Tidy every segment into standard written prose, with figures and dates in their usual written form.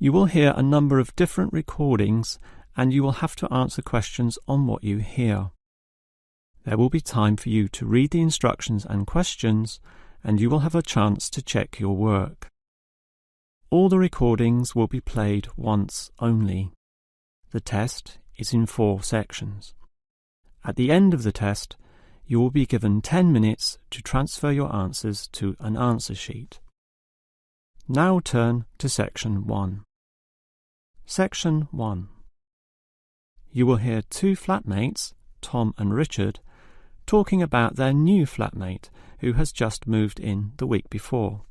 You will hear a number of different recordings and you will have to answer questions on what you hear. There will be time for you to read the instructions and questions, and you will have a chance to check your work. All the recordings will be played once only. The test is in 4 sections. At the end of the test, you will be given 10 minutes to transfer your answers to an answer sheet. Now turn to Section 1. Section 1. You will hear 2 flatmates, Tom and Richard, talking about their new flatmate who has just moved in the week before.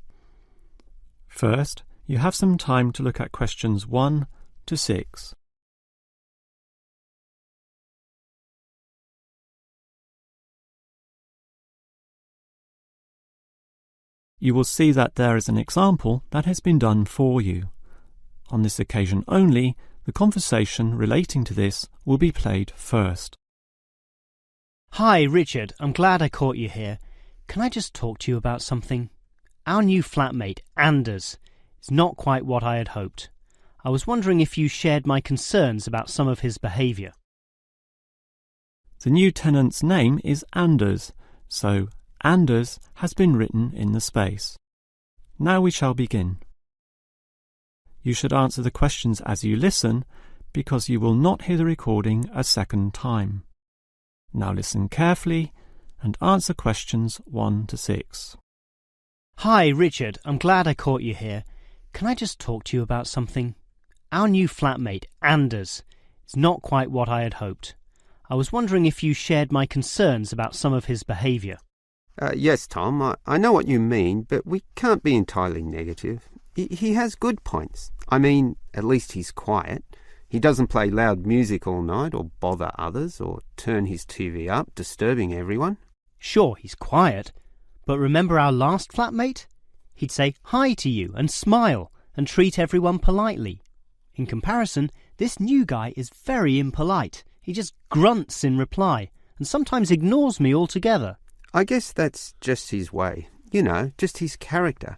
First, you have some time to look at questions 1 to 6. You will see that there is an example that has been done for you. On this occasion only, the conversation relating to this will be played first. Hi, Richard. I'm glad I caught you here. Can I just talk to you about something? Our new flatmate, Anders, is not quite what I had hoped. I was wondering if you shared my concerns about some of his behaviour. The new tenant's name is Anders, so Anders has been written in the space. Now we shall begin. You should answer the questions as you listen, because you will not hear the recording a second time. Now listen carefully and answer questions 1 to 6. Hi, Richard. I'm glad I caught you here. Can I just talk to you about something? Our new flatmate, Anders, is not quite what I had hoped. I was wondering if you shared my concerns about some of his behaviour. Yes, Tom, I know what you mean, but we can't be entirely negative. He has good points. I mean, at least he's quiet. He doesn't play loud music all night or bother others or turn his TV up, disturbing everyone. Sure, he's quiet, but remember our last flatmate? He'd say hi to you and smile and treat everyone politely. In comparison, this new guy is very impolite. He just grunts in reply and sometimes ignores me altogether. I guess that's just his way, just his character.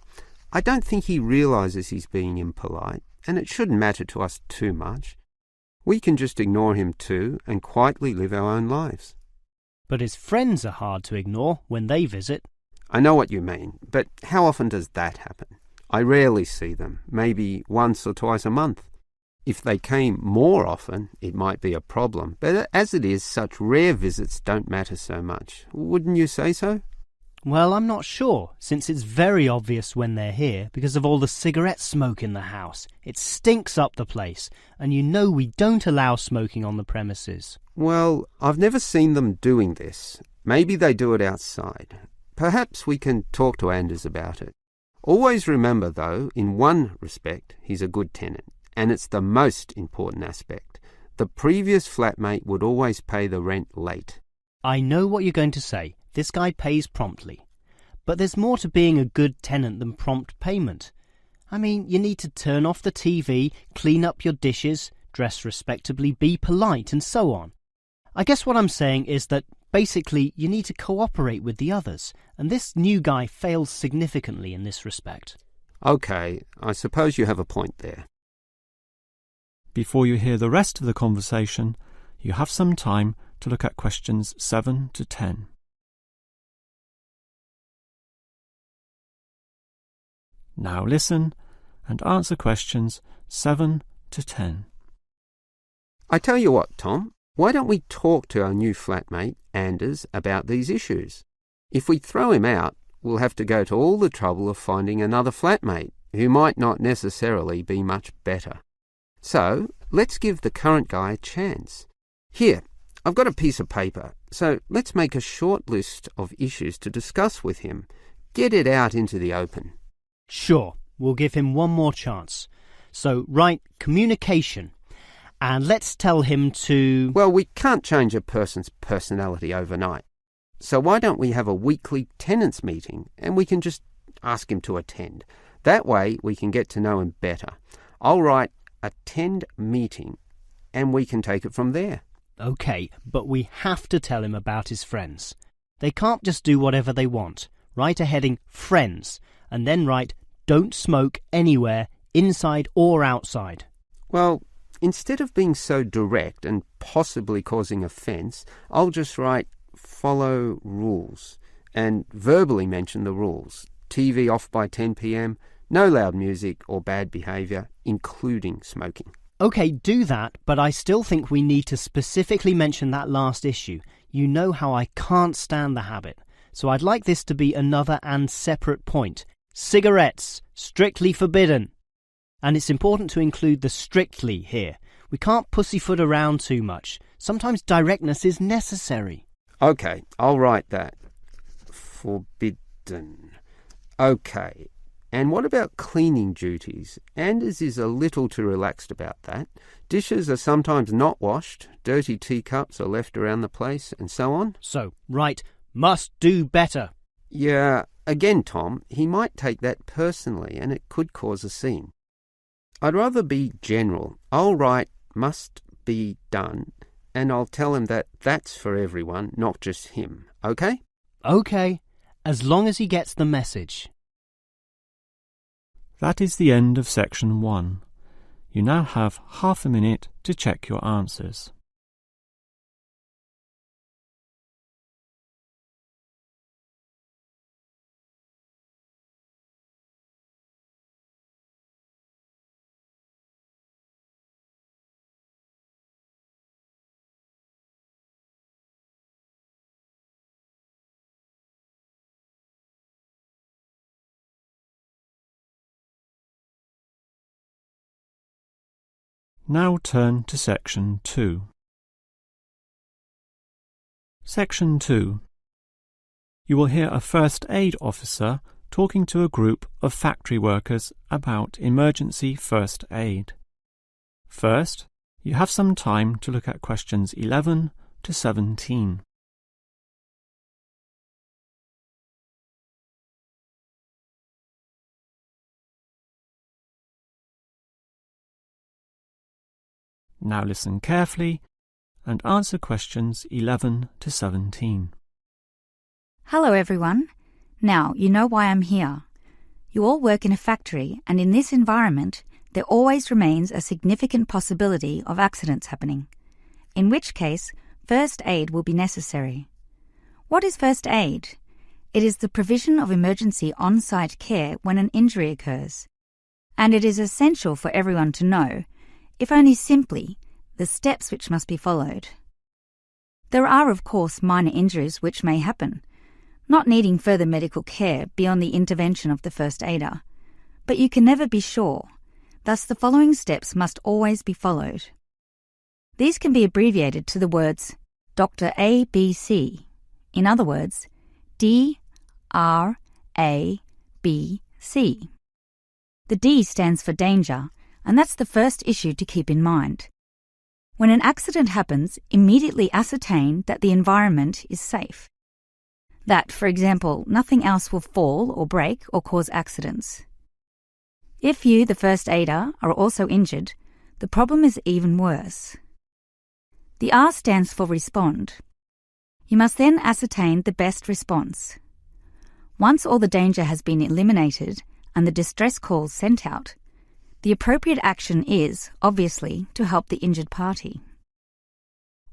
I don't think he realises he's being impolite, and it shouldn't matter to us too much. We can just ignore him too and quietly live our own lives. But his friends are hard to ignore when they visit. I know what you mean, but how often does that happen? I rarely see them, maybe once or twice a month. If they came more often, it might be a problem, but as it is, such rare visits don't matter so much. Wouldn't you say so? Well, I'm not sure, since it's very obvious when they're here because of all the cigarette smoke in the house. It stinks up the place, and you know we don't allow smoking on the premises. Well, I've never seen them doing this. Maybe they do it outside. Perhaps we can talk to Anders about it. Always remember, though, in one respect, he's a good tenant. And it's the most important aspect. The previous flatmate would always pay the rent late. I know what you're going to say. This guy pays promptly. But there's more to being a good tenant than prompt payment. I mean, you need to turn off the TV, clean up your dishes, dress respectably, be polite, and so on. I guess what I'm saying is that basically you need to cooperate with the others, and this new guy fails significantly in this respect. OK, I suppose you have a point there. Before you hear the rest of the conversation, you have some time to look at questions 7 to 10. Now listen and answer questions 7 to 10. I tell you what, Tom, why don't we talk to our new flatmate, Anders, about these issues? If we throw him out, we'll have to go to all the trouble of finding another flatmate who might not necessarily be much better. So, let's give the current guy a chance. Here, I've got a piece of paper, so let's make a short list of issues to discuss with him. Get it out into the open. Sure, we'll give him one more chance. So, write communication, and let's tell him to... Well, we can't change a person's personality overnight. So why don't we have a weekly tenants meeting, and we can just ask him to attend. That way, we can get to know him better. I'll write attend meeting, and we can take it from there. OK, but we have to tell him about his friends. They can't just do whatever they want. Write a heading friends, and then write don't smoke anywhere inside or outside? Well, instead of being so direct and possibly causing offence, I'll just write follow rules and verbally mention the rules. TV off by 10 p.m, no loud music or bad behaviour, including smoking. OK, do that, but I still think we need to specifically mention that last issue. You know how I can't stand the habit. So I'd like this to be another and separate point. Cigarettes, strictly forbidden. And it's important to include the strictly here. We can't pussyfoot around too much. Sometimes directness is necessary. OK, I'll write that. Forbidden. OK. And what about cleaning duties? Anders is a little too relaxed about that. Dishes are sometimes not washed, dirty teacups are left around the place, and so on. So, right, must do better. Yeah, again, Tom, he might take that personally and it could cause a scene. I'd rather be general. I'll write must be done and I'll tell him that that's for everyone, not just him. OK? OK, as long as he gets the message. That is the end of section 1. You now have half a minute to check your answers. Now turn to section 2. Section 2. You will hear a first aid officer talking to a group of factory workers about emergency first aid. First, you have some time to look at questions 11 to 17. Now listen carefully and answer questions 11 to 17. Hello everyone. Now you know why I'm here. You all work in a factory, and in this environment there always remains a significant possibility of accidents happening, in which case first aid will be necessary. What is first aid? It is the provision of emergency on-site care when an injury occurs, and it is essential for everyone to know, if only simply, the steps which must be followed. There are, of course, minor injuries which may happen, not needing further medical care beyond the intervention of the first aider, but you can never be sure, thus the following steps must always be followed. These can be abbreviated to the words Dr. ABC, in other words, D-R-A-B-C. The D stands for danger, and that's the first issue to keep in mind. When an accident happens, immediately ascertain that the environment is safe. That, for example, nothing else will fall or break or cause accidents. If you, the first aider, are also injured, the problem is even worse. The R stands for respond. You must then ascertain the best response. Once all the danger has been eliminated and the distress calls sent out, the appropriate action is, obviously, to help the injured party.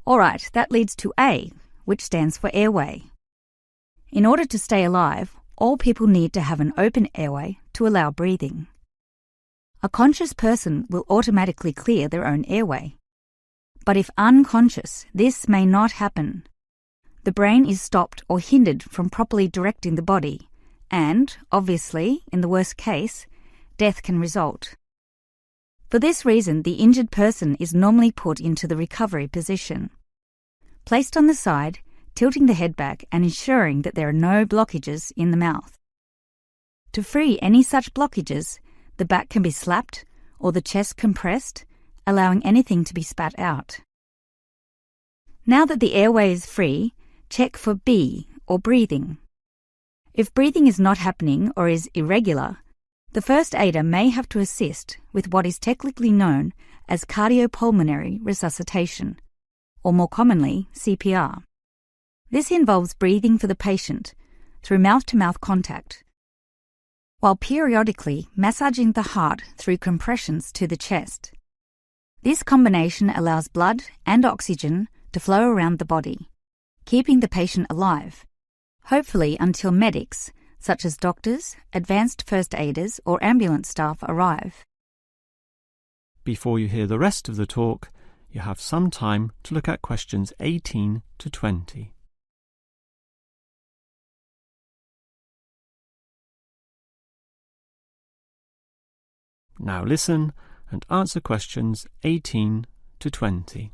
All right, that leads to A, which stands for airway. In order to stay alive, all people need to have an open airway to allow breathing. A conscious person will automatically clear their own airway. But if unconscious, this may not happen. The brain is stopped or hindered from properly directing the body, and, obviously, in the worst case, death can result. For this reason, the injured person is normally put into the recovery position. Placed on the side, tilting the head back and ensuring that there are no blockages in the mouth. To free any such blockages, the back can be slapped or the chest compressed, allowing anything to be spat out. Now that the airway is free, check for B, or breathing. If breathing is not happening or is irregular, the first aider may have to assist with what is technically known as cardiopulmonary resuscitation, or more commonly, CPR. This involves breathing for the patient through mouth-to-mouth contact. while periodically massaging the heart through compressions to the chest. This combination allows blood and oxygen to flow around the body, keeping the patient alive, hopefully until medics, such as doctors, advanced first aiders, or ambulance staff arrive. Before you hear the rest of the talk, you have some time to look at questions 18 to 20. Now listen and answer questions 18 to 20.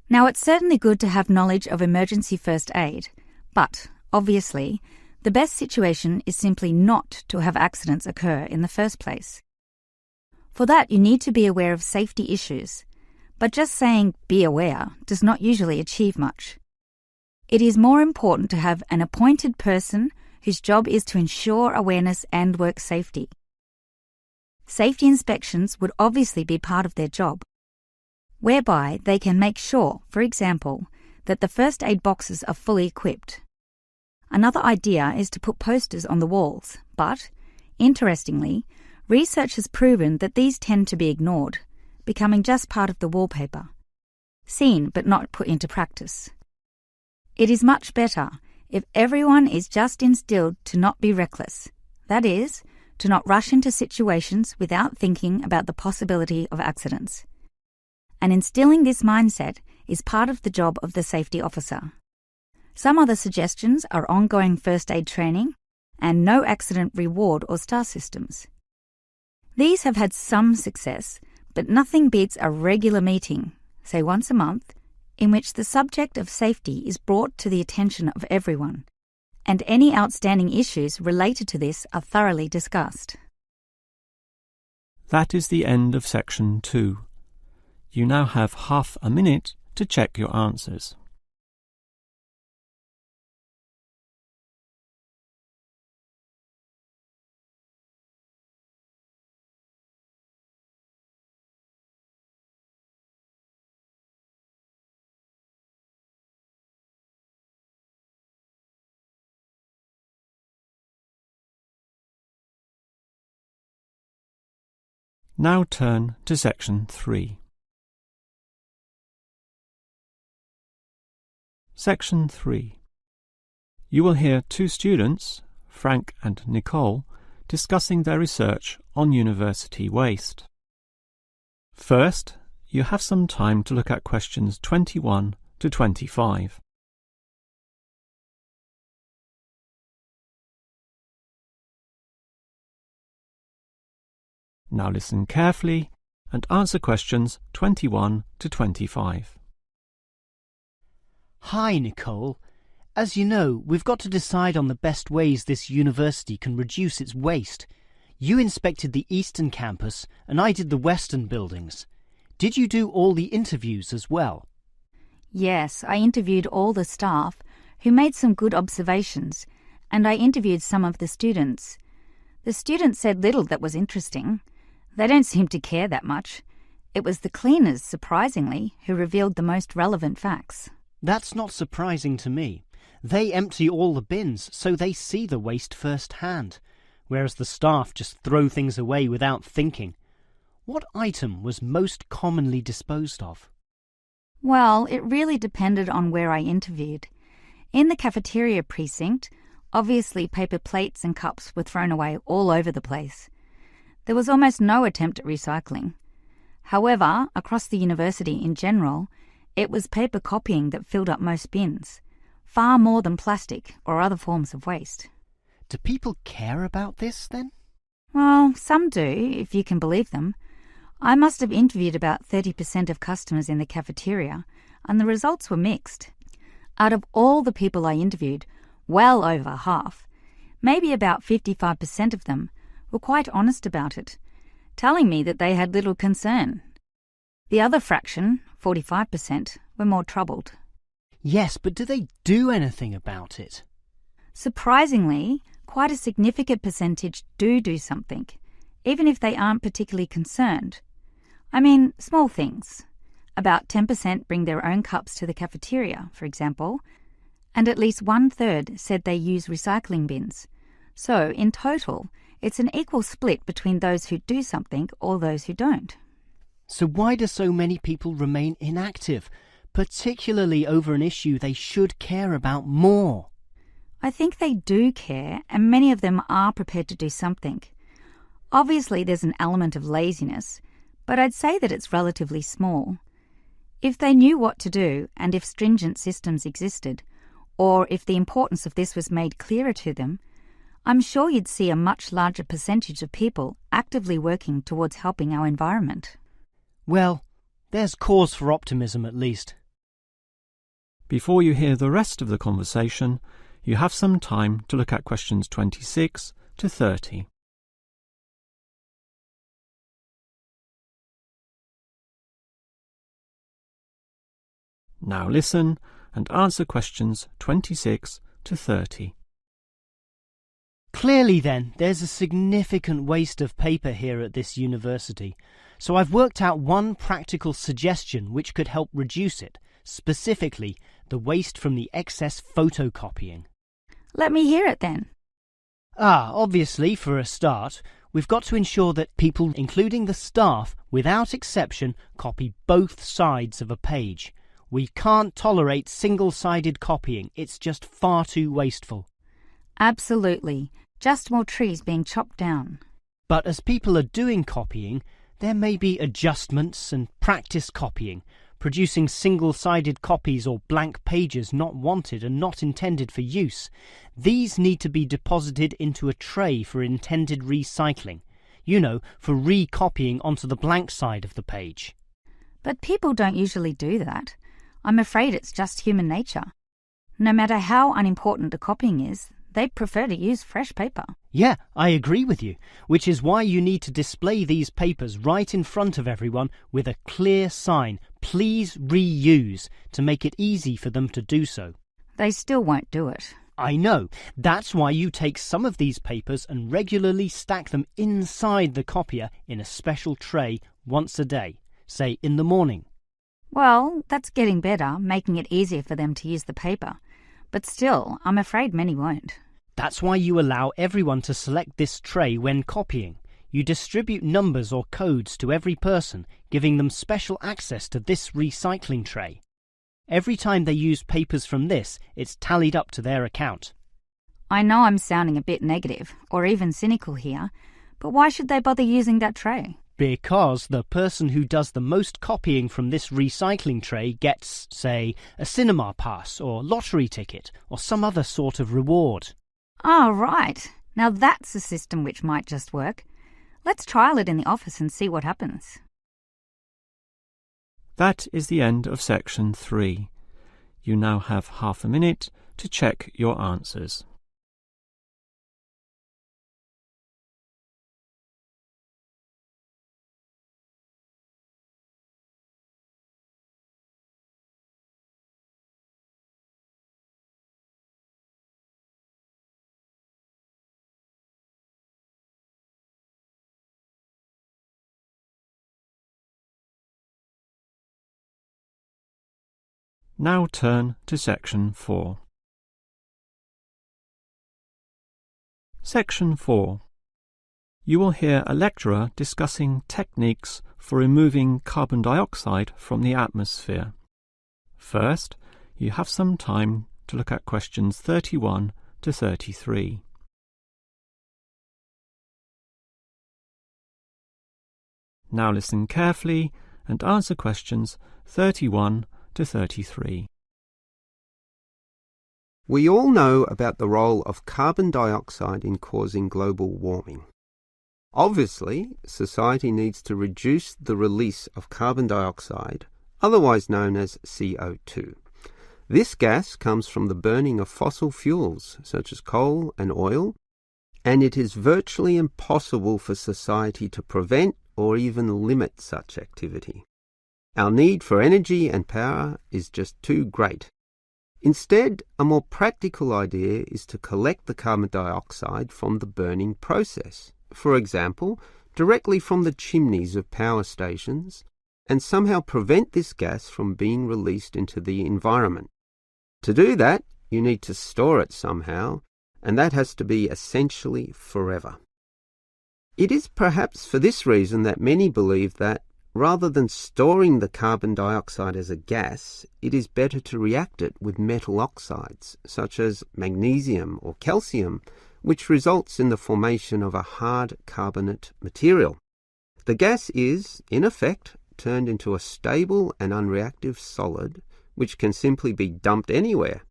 Now, it's certainly good to have knowledge of emergency first aid, but, obviously, the best situation is simply not to have accidents occur in the first place. For that, you need to be aware of safety issues, but just saying "be aware" does not usually achieve much. It is more important to have an appointed person whose job is to ensure awareness and work safety. Safety inspections would obviously be part of their job, whereby they can make sure, for example, that the first aid boxes are fully equipped. Another idea is to put posters on the walls, but, interestingly, research has proven that these tend to be ignored, becoming just part of the wallpaper, seen but not put into practice. It is much better if everyone is just instilled to not be reckless, that is, to not rush into situations without thinking about the possibility of accidents. And instilling this mindset is part of the job of the safety officer. Some other suggestions are ongoing first aid training and no accident reward or star systems. These have had some success, but nothing beats a regular meeting, say once a month, in which the subject of safety is brought to the attention of everyone, and any outstanding issues related to this are thoroughly discussed. That is the end of section 2. You now have half a minute to check your answers. Now turn to section 3. Section 3. You will hear two students, Frank and Nicole, discussing their research on university waste. First, you have some time to look at questions 21 to 25. Now listen carefully and answer questions 21 to 25. Hi, Nicole. As you know, we've got to decide on the best ways this university can reduce its waste. You inspected the eastern campus and I did the western buildings. Did you do all the interviews as well? Yes, I interviewed all the staff, who made some good observations, and I interviewed some of the students. The students said little that was interesting. They don't seem to care that much. It was the cleaners, surprisingly, who revealed the most relevant facts. That's not surprising to me. They empty all the bins, so they see the waste firsthand, whereas the staff just throw things away without thinking. What item was most commonly disposed of? Well, it really depended on where I interviewed. In the cafeteria precinct, obviously paper plates and cups were thrown away all over the place. There was almost no attempt at recycling. However, across the university in general, it was paper copying that filled up most bins, far more than plastic or other forms of waste. Do people care about this, then? Well, some do, if you can believe them. I must have interviewed about 30% of customers in the cafeteria, and the results were mixed. Out of all the people I interviewed, well over half, maybe about 55% of them, were quite honest about it, telling me that they had little concern. The other fraction, 45%, were more troubled. Yes, but do they do anything about it? Surprisingly, quite a significant percentage do something, even if they aren't particularly concerned. I mean, small things. About 10% bring their own cups to the cafeteria, for example, and at least 1/3 said they use recycling bins, So, in total, it's an equal split between those who do something or those who don't. So why do so many people remain inactive, particularly over an issue they should care about more? I think they do care, and many of them are prepared to do something. Obviously, there's an element of laziness, but I'd say that it's relatively small. If they knew what to do, and if stringent systems existed, or if the importance of this was made clearer to them, I'm sure you'd see a much larger percentage of people actively working towards helping our environment. Well, there's cause for optimism at least. Before you hear the rest of the conversation, you have some time to look at questions 26 to 30. Now listen and answer questions 26 to 30. Clearly then, there's a significant waste of paper here at this university, so I've worked out one practical suggestion which could help reduce it, specifically the waste from the excess photocopying. Let me hear it then. Obviously, for a start, we've got to ensure that people, including the staff, without exception, copy both sides of a page. We can't tolerate single-sided copying. It's just far too wasteful. Absolutely. Just more trees being chopped down. But as people are doing copying, there may be adjustments and practice copying, producing single-sided copies or blank pages not wanted and not intended for use. These need to be deposited into a tray for intended recycling. You know, for recopying onto the blank side of the page. But people don't usually do that. I'm afraid it's just human nature. No matter how unimportant the copying is, they prefer to use fresh paper. Yeah, I agree with you, which is why you need to display these papers right in front of everyone with a clear sign, "Please reuse," to make it easy for them to do so. They still won't do it. I know. That's why you take some of these papers and regularly stack them inside the copier in a special tray once a day, say in the morning. Well, that's getting better, making it easier for them to use the paper. But still, I'm afraid many won't. That's why you allow everyone to select this tray when copying. You distribute numbers or codes to every person, giving them special access to this recycling tray. Every time they use papers from this, it's tallied up to their account. I know I'm sounding a bit negative, or even cynical here, but why should they bother using that tray? Because the person who does the most copying from this recycling tray gets, say, a cinema pass or lottery ticket or some other sort of reward. Ah, right. Now that's a system which might just work. Let's trial it in the office and see what happens. That is the end of section 3. You now have half a minute to check your answers. Now turn to section 4. Section 4. You will hear a lecturer discussing techniques for removing carbon dioxide from the atmosphere. First, you have some time to look at questions 31 to 33. Now listen carefully and answer questions 31 to 33. We all know about the role of carbon dioxide in causing global warming. Obviously, society needs to reduce the release of carbon dioxide, otherwise known as CO2. This gas comes from the burning of fossil fuels, such as coal and oil, and it is virtually impossible for society to prevent or even limit such activity. Our need for energy and power is just too great. Instead, a more practical idea is to collect the carbon dioxide from the burning process, for example, directly from the chimneys of power stations, and somehow prevent this gas from being released into the environment. To do that, you need to store it somehow, and that has to be essentially forever. It is perhaps for this reason that many believe that, rather than storing the carbon dioxide as a gas, it is better to react it with metal oxides, such as magnesium or calcium, which results in the formation of a hard carbonate material. The gas is, in effect, turned into a stable and unreactive solid, which can simply be dumped anywhere.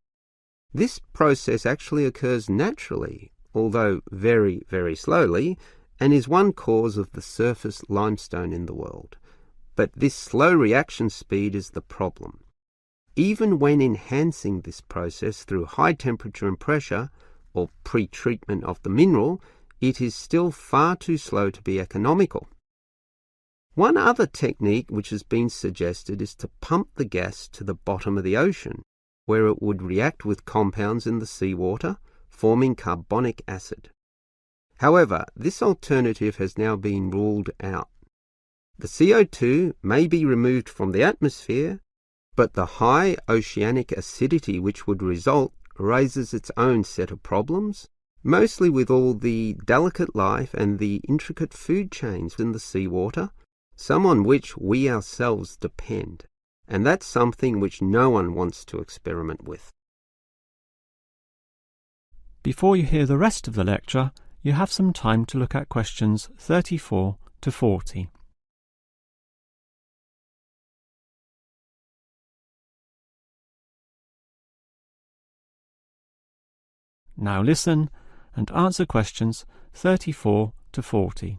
This process actually occurs naturally, although very, very slowly, and is one cause of the surface limestone in the world. But this slow reaction speed is the problem. Even when enhancing this process through high temperature and pressure, or pre-treatment of the mineral, it is still far too slow to be economical. One other technique which has been suggested is to pump the gas to the bottom of the ocean, where it would react with compounds in the seawater, forming carbonic acid. However, this alternative has now been ruled out. The CO2 may be removed from the atmosphere, but the high oceanic acidity which would result raises its own set of problems, mostly with all the delicate life and the intricate food chains in the seawater, some on which we ourselves depend, and that's something which no one wants to experiment with. Before you hear the rest of the lecture, you have some time to look at questions 34 to 40. Now listen and answer questions 34 to 40.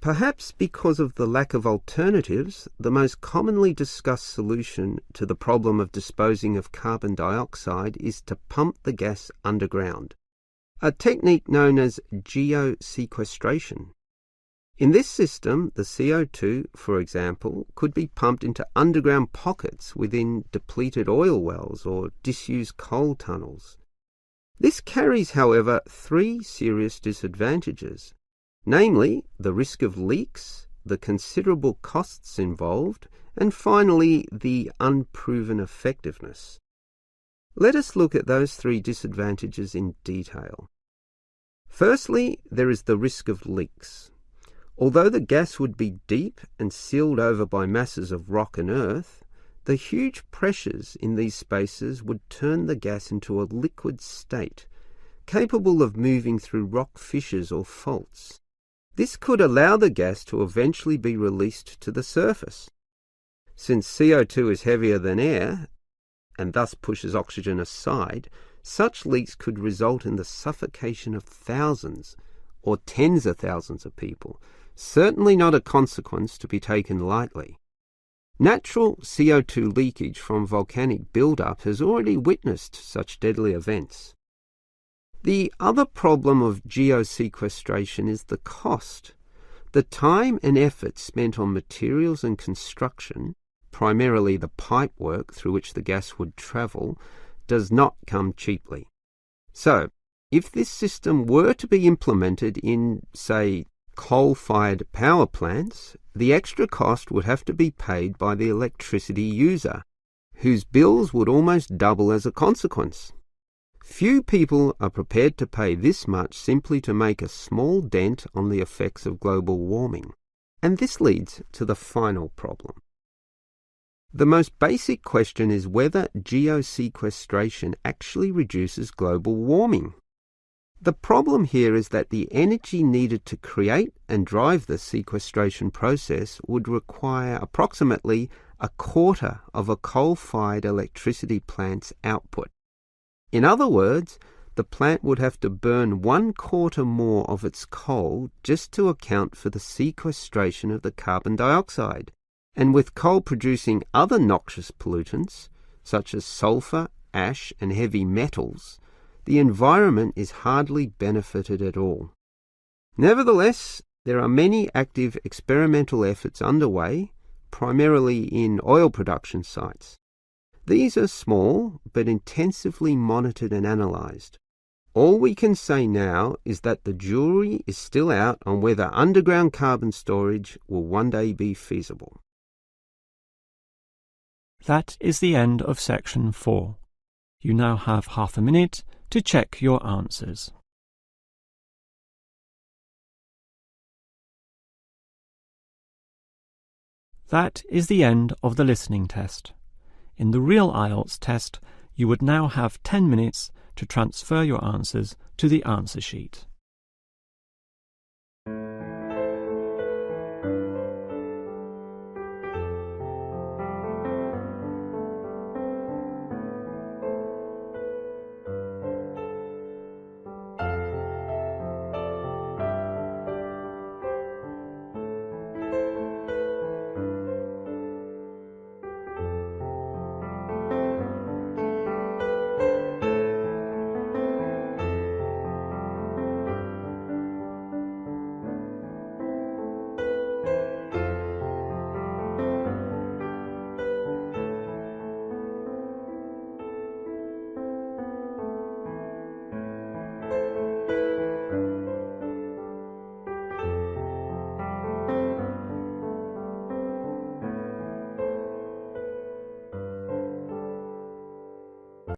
Perhaps because of the lack of alternatives, the most commonly discussed solution to the problem of disposing of carbon dioxide is to pump the gas underground, a technique known as geosequestration. In this system, the CO2, for example, could be pumped into underground pockets within depleted oil wells or disused coal tunnels. This carries, however, three serious disadvantages, namely the risk of leaks, the considerable costs involved, and finally the unproven effectiveness. Let us look at those three disadvantages in detail. Firstly, there is the risk of leaks. Although the gas would be deep and sealed over by masses of rock and earth, the huge pressures in these spaces would turn the gas into a liquid state, capable of moving through rock fissures or faults. This could allow the gas to eventually be released to the surface. Since CO2 is heavier than air, and thus pushes oxygen aside, such leaks could result in the suffocation of thousands or tens of thousands of people, certainly not a consequence to be taken lightly. Natural CO2 leakage from volcanic buildup has already witnessed such deadly events. The other problem of geosequestration is the cost. The time and effort spent on materials and construction, primarily the pipework through which the gas would travel, does not come cheaply. So, if this system were to be implemented in, say, coal-fired power plants, the extra cost would have to be paid by the electricity user, whose bills would almost double as a consequence. Few people are prepared to pay this much simply to make a small dent on the effects of global warming. And this leads to the final problem. The most basic question is whether geosequestration actually reduces global warming. The problem here is that the energy needed to create and drive the sequestration process would require approximately a quarter of a coal-fired electricity plant's output. In other words, the plant would have to burn 1/4 more of its coal just to account for the sequestration of the carbon dioxide. And with coal producing other noxious pollutants, such as sulfur, ash, and heavy metals, the environment is hardly benefited at all. Nevertheless, there are many active experimental efforts underway, primarily in oil production sites. These are small, but intensively monitored and analysed. All we can say now is that the jury is still out on whether underground carbon storage will one day be feasible. That is the end of section 4. You now have half a minute to check your answers. That is the end of the listening test. In the real IELTS test, you would now have 10 minutes to transfer your answers to the answer sheet.